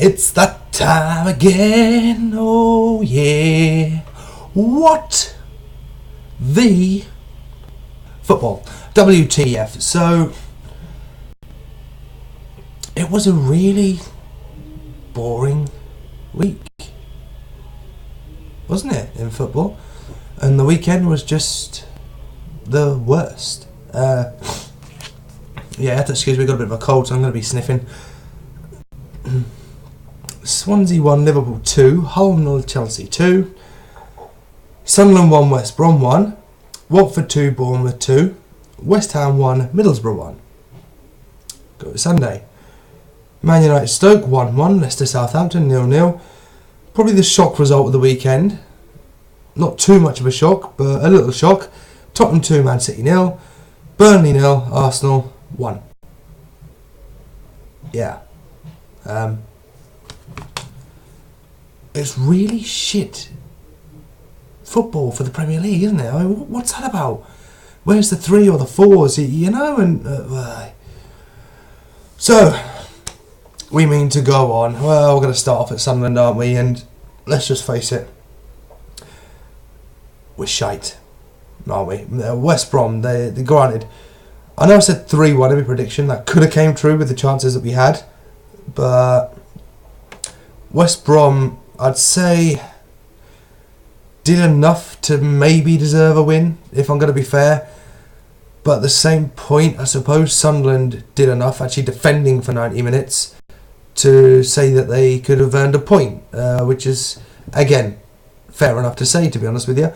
It's that time again, oh yeah. What the football? WTF. So, it was a really boring week, wasn't it, in football? And the weekend was just the worst. Yeah, excuse me, got a bit of a cold, so I'm going to be sniffing. Swansea 1, Liverpool 2, Hull 0, Chelsea 2, Sunderland 1, West Brom 1, Watford 2, Bournemouth 2, West Ham 1, Middlesbrough 1. Go to Sunday. Man United Stoke 1-1, Leicester Southampton 0-0. Probably the shock result of the weekend. Not too much of a shock, but a little shock. Tottenham 2, Man City 0, Burnley 0, Arsenal 1. Yeah. It's really shit football for the Premier League, isn't it? I mean, what's that about? Where's the 3 or the 4s? You know, and so we mean to go on. Well, we're going to start off at Sunderland, aren't we? And let's just face it, we're shite, aren't we? West Brom, they granted. I know I said 3-1 every prediction. That could have came true with the chances that we had, but West Brom, I'd say, did enough to maybe deserve a win, if I'm going to be fair. But at the same point, I suppose Sunderland did enough, actually defending for 90 minutes, to say that they could have earned a point, which is, again, fair enough to say, to be honest with you.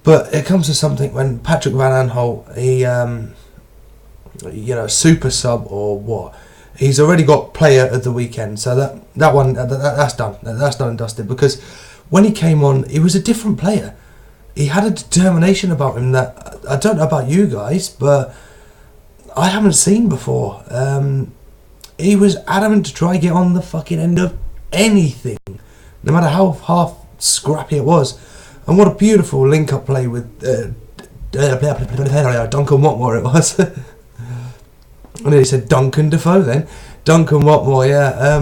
But it comes to something when Patrick Van Aanholt, he, super sub or what, he's already got player of the weekend, so that's done. That's done and dusted. Because when he came on, he was a different player. He had a determination about him that I don't know about you guys, but I haven't seen before. He was adamant to try and get on the fucking end of anything, no matter how half scrappy it was. And what a beautiful link-up play with Duncan Watmore it was. I nearly said Duncan Defoe then. Duncan Watmore, yeah.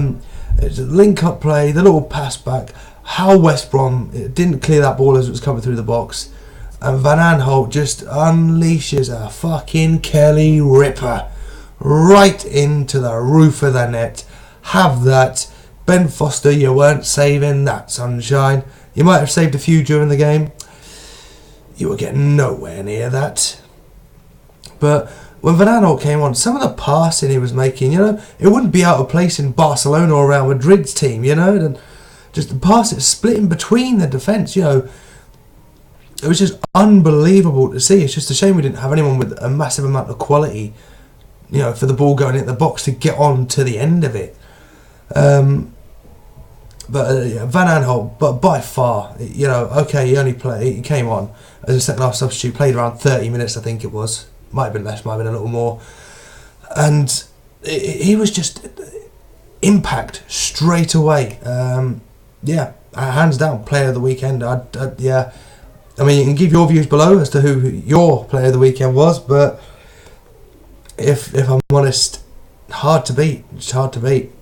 It's a link-up play, the little pass back. How West Brom didn't clear that ball as it was coming through the box. And Van Aanholt just unleashes a fucking Kelly Ripper right into the roof of the net. Have that. Ben Foster, you weren't saving that, sunshine. You might have saved a few during the game. You were getting nowhere near that. But when Van Aanholt came on, some of the passing he was making, it wouldn't be out of place in Barcelona or Real Madrid's team, and just the passes splitting between the defence, it was just unbelievable to see. It's just a shame we didn't have anyone with a massive amount of quality, for the ball going in the box to get on to the end of it. Van Aanholt, but by far, okay, he came on as a second half substitute, played around 30 minutes, I think it was. Might have been less, might have been a little more. And he was just impact straight away. Hands down, player of the weekend. I mean, you can give your views below as to who your player of the weekend was, but if I'm honest, hard to beat. It's hard to beat.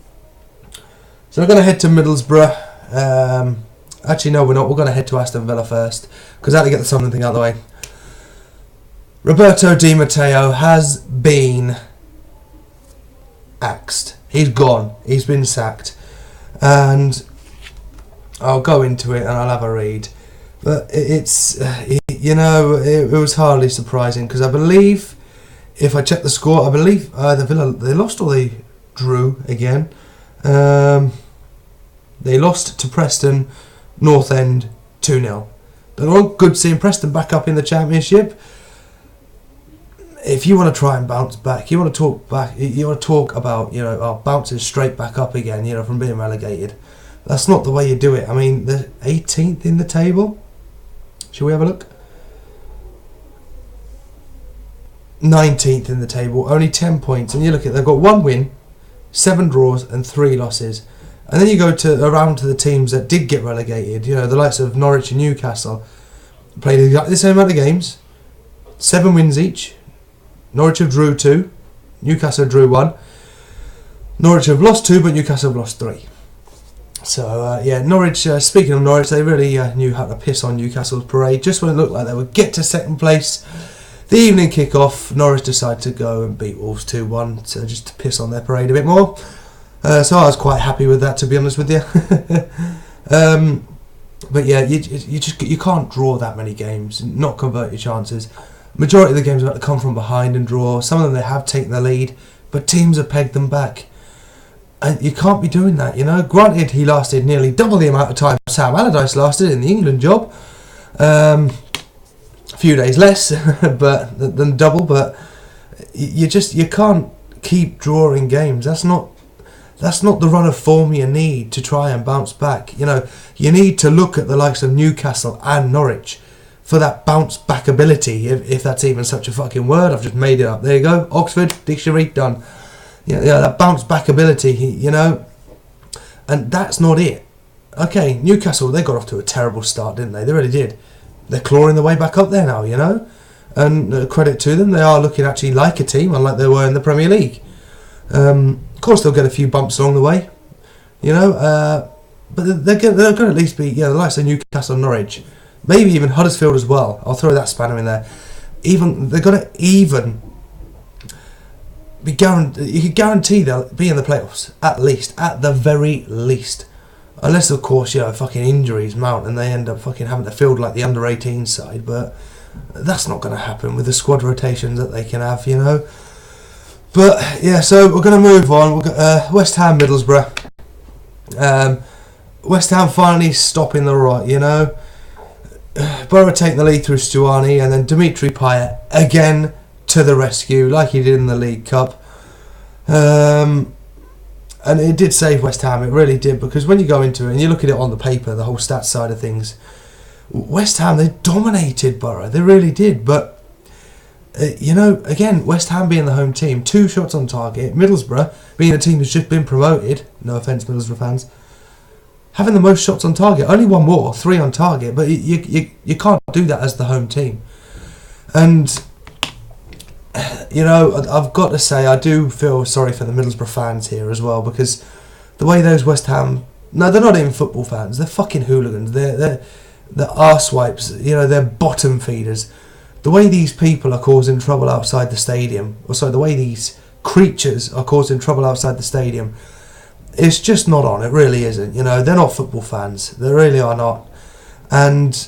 So we're going to head to Middlesbrough. Actually, no, we're not. We're going to head to Aston Villa first, because I had to get the Sunderland thing out of the way. Roberto Di Matteo has been axed. He's gone. He's been sacked. And I'll go into it and I'll have a read. But it was hardly surprising, because I believe, if I check the score, I believe either Villa, they lost or they drew again. They lost to Preston North End 2-0. They're good seeing Preston back up in the Championship. If you want to try and bounce back, you want to talk about, bouncing straight back up again, from being relegated. That's not the way you do it. I mean, they're 18th in the table. Shall we have a look? 19th in the table, only 10 points. And you look at, they've got 1 win, 7 draws and 3 losses. And then you go around to the teams that did get relegated, the likes of Norwich and Newcastle. Played exactly the same amount of games, 7 wins each. Norwich have drew 2, Newcastle drew 1. Norwich have lost 2, but Newcastle have lost 3. So, yeah, Norwich, speaking of Norwich, they really knew how to piss on Newcastle's parade. Just when it looked like they would get to second place, the evening kick-off, Norwich decided to go and beat Wolves 2-1, so just to piss on their parade a bit more. So I was quite happy with that, to be honest with you. But yeah, you can't draw that many games, not convert your chances. Majority of the games have had to come from behind and draw. Some of them they have taken the lead, but teams have pegged them back. And you can't be doing that, you know. Granted, he lasted nearly double the amount of time Sam Allardyce lasted in the England job. A few days less than double, but you can't keep drawing games. That's not the run of form you need to try and bounce back. You know, you need to look at the likes of Newcastle and Norwich for that bounce back ability, if that's even such a fucking word. I've just made it up. There you go. Oxford Dictionary, done. Yeah, that bounce back ability, you know, and that's not it. Okay, Newcastle, they got off to a terrible start, didn't they? They really did. They're clawing their way back up there now, you know, and credit to them, they are looking actually like a team, unlike they were in the Premier League. Of course, they'll get a few bumps along the way, you know, but they're going to at least be, the likes of Newcastle and Norwich, maybe even Huddersfield as well. I'll throw that spanner in there. They're going to even be guaranteed. You could guarantee they'll be in the playoffs at the very least, unless of course fucking injuries mount and they end up fucking having to field like the under-18 side. But that's not going to happen with the squad rotations that they can have, you know. But yeah, so we're going to move on. We've got West Ham Middlesbrough. West Ham finally stopping the rot, you know. Borough take the lead through Stuani, and then Dimitri Payet again to the rescue, like he did in the League Cup. And it did save West Ham, it really did, because when you go into it and you look at it on the paper, the whole stats side of things, West Ham, they dominated Borough, they really did. But again, West Ham being the home team, 2 shots on target. Middlesbrough being a team that's just been promoted, no offence Middlesbrough fans, having the most shots on target, only 1 more, 3 on target, but you can't do that as the home team. And I've got to say, I do feel sorry for the Middlesbrough fans here as well, because the way those West Ham, no, they're not even football fans, they're fucking hooligans, they're arse-wipes, they're bottom feeders. The way these people are causing trouble outside the stadium, the way these creatures are causing trouble outside the stadium, it's just not on, it really isn't. They're not football fans, they really are not. And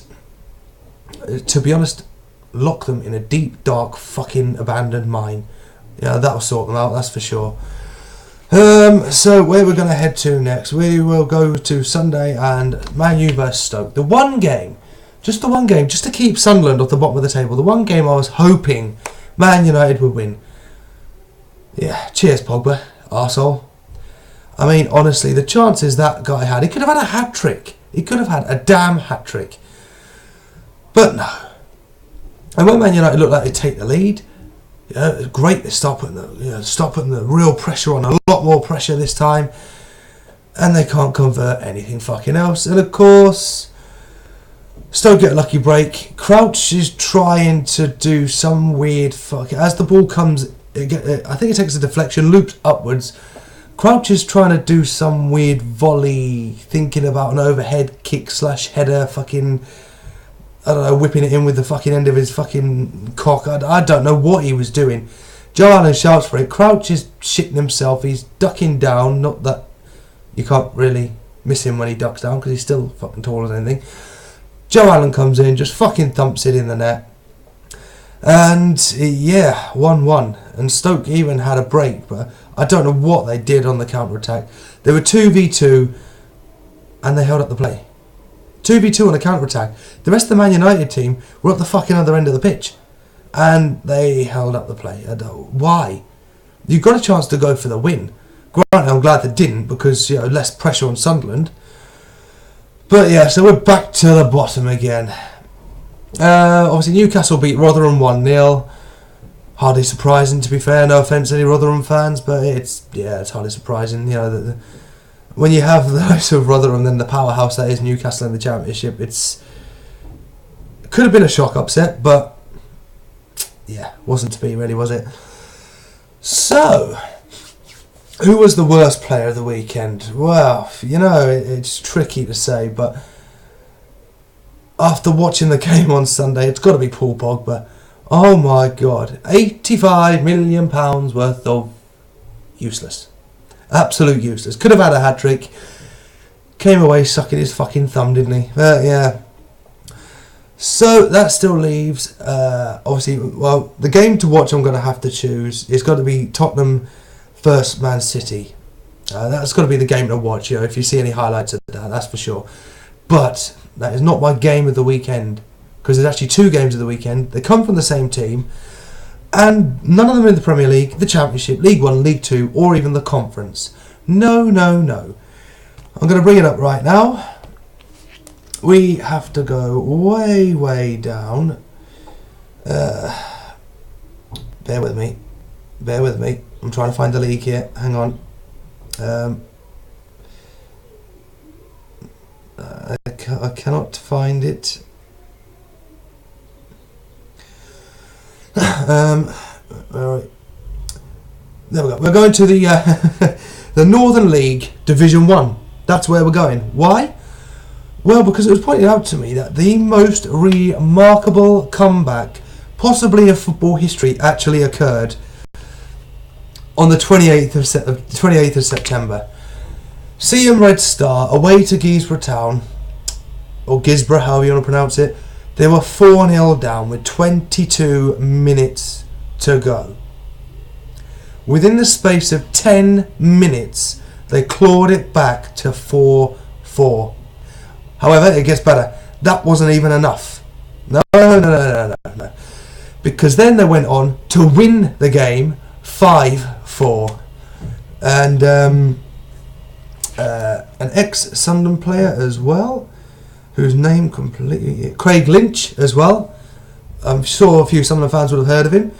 to be honest, lock them in a deep, dark, fucking abandoned mine. That'll sort them out, that's for sure. So where we're going to head to next, we will go to Sunday and Man U vs Stoke. The one game, just to keep Sunderland off the bottom of the table. The one game I was hoping Man United would win. Yeah, cheers Pogba, arsehole. I mean, honestly, the chances that guy had, he could have had a hat-trick. He could have had a damn hat-trick. But no. And when Man United looked like they'd take the lead, it's great. They start putting the real pressure on, a lot more pressure this time, and they can't convert anything fucking else. And of course, Stoke get a lucky break. Crouch is trying to do some weird as the ball comes, I think it takes a deflection, loops upwards. Crouch is trying to do some weird volley, thinking about an overhead kick / header, fucking, I don't know, whipping it in with the fucking end of his fucking cock. I don't know what he was doing. Joe Allen shouts for it. Crouch is shitting himself. He's ducking down. Not that you can't really miss him when he ducks down, because he's still fucking tall as anything. Joe Allen comes in, just fucking thumps it in the net. And yeah, 1-1. And Stoke even had a break, but I don't know what they did on the counter-attack. They were 2v2 and they held up the play. 2v2 on a counter-attack. The rest of the Man United team were at the fucking other end of the pitch, and they held up the play. Why? You got a chance to go for the win. Granted, I'm glad they didn't, because less pressure on Sunderland. But yeah, so we're back to the bottom again. Obviously Newcastle beat Rotherham 1-0. Hardly surprising, to be fair. No offence to any Rotherham fans, but it's hardly surprising. When you have the likes of Rotherham, then the powerhouse that is Newcastle in the Championship, it could have been a shock upset, but yeah, wasn't to be really, was it? So, Who was the worst player of the weekend? Well, you know, it's tricky to say, but after watching the game on Sunday, it's got to be Paul Pogba. Oh my God, £85 million worth of useless. Absolute useless. Could have had a hat-trick. Came away sucking his fucking thumb, didn't he? Yeah. So that still leaves, obviously, well, the game to watch I'm going to have to choose is got to be Tottenham versus Man City. That's got to be the game to watch, you know, if you see any highlights of that, that's for sure. But that is not my game of the weekend, because there's actually 2 games of the weekend. They come from the same team, and none of them in the Premier League, the Championship, League 1, League 2, or even the Conference. No. I'm going to bring it up right now. We have to go way down. Bear with me. I'm trying to find the league here. Hang on. I cannot find it. There we go. We're going to the the Northern League Division 1. That's where we're going. Why? Well, because it was pointed out to me that the most remarkable comeback possibly of football history actually occurred on the 28th of September. Mackem Red Star away to Guisborough Town, or Gisborough, however you want to pronounce it. They were 4-0 down with 22 minutes to go. Within the space of 10 minutes, they clawed it back to 4-4. However, it gets better. That wasn't even enough. No. Because then they went on to win the game 5-4. And an ex-Sunderland player as well, whose name completely... Craig Lynch as well. I'm sure a few Sunderland fans would have heard of him.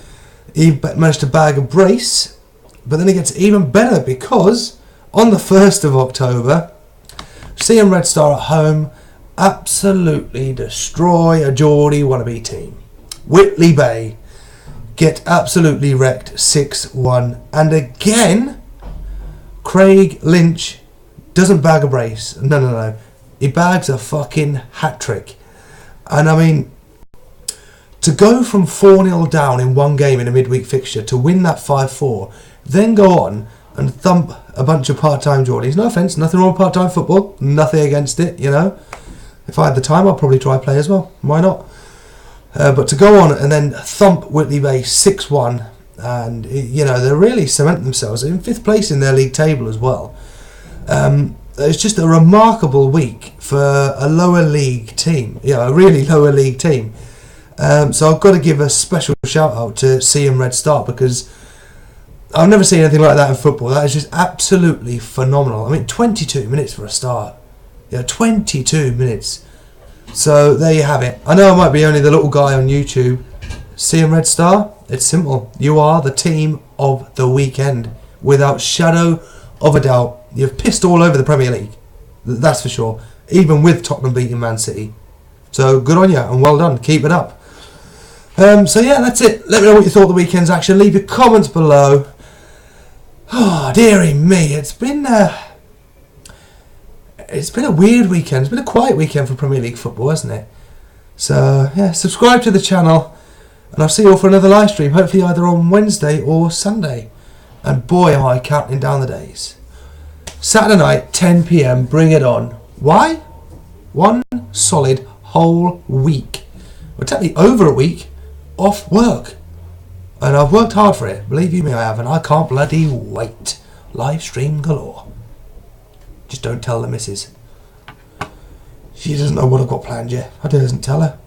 He managed to bag a brace. But then it gets even better, because on the 1st of October, Mackem Red Star at home absolutely destroy a Geordie wannabe team. Whitley Bay get absolutely wrecked 6-1. And again, Craig Lynch doesn't bag a brace. No. He bags a fucking hat-trick. And I mean, to go from 4-0 down in one game in a midweek fixture to win that 5-4, then go on and thump a bunch of part-time Geordies. No offence, nothing wrong with part-time football. Nothing against it, you know. If I had the time, I'd probably try play as well. Why not? But to go on and then thump Whitley Bay 6-1, and, you know, they really cement themselves in 5th place in their league table as well. It's just a remarkable week for a lower league team. Yeah, a really lower league team. So I've got to give a special shout out to Mackem Red Star, because I've never seen anything like that in football. That is just absolutely phenomenal. I mean, 22 minutes for a start. Yeah, 22 minutes. So there you have it. I know I might be only the little guy on YouTube. Mackem Red Star, it's simple. You are the team of the weekend, without shadow of a doubt. You've pissed all over the Premier League. That's for sure. Even with Tottenham beating Man City. So good on you and well done. Keep it up. So yeah, that's it. Let me know what you thought of the weekend's action. Leave your comments below. Oh, dearie me. It's been a weird weekend. It's been a quiet weekend for Premier League football, hasn't it? So yeah, subscribe to the channel, and I'll see you all for another live stream. Hopefully either on Wednesday or Sunday. And boy, am I counting down the days. Saturday night, 10 PM, bring it on. Why? One solid whole week. Well, technically over a week off work. And I've worked hard for it. Believe you me, I have. And I can't bloody wait. Live stream galore. Just don't tell the missus. She doesn't know what I've got planned yet. I doesn't tell her.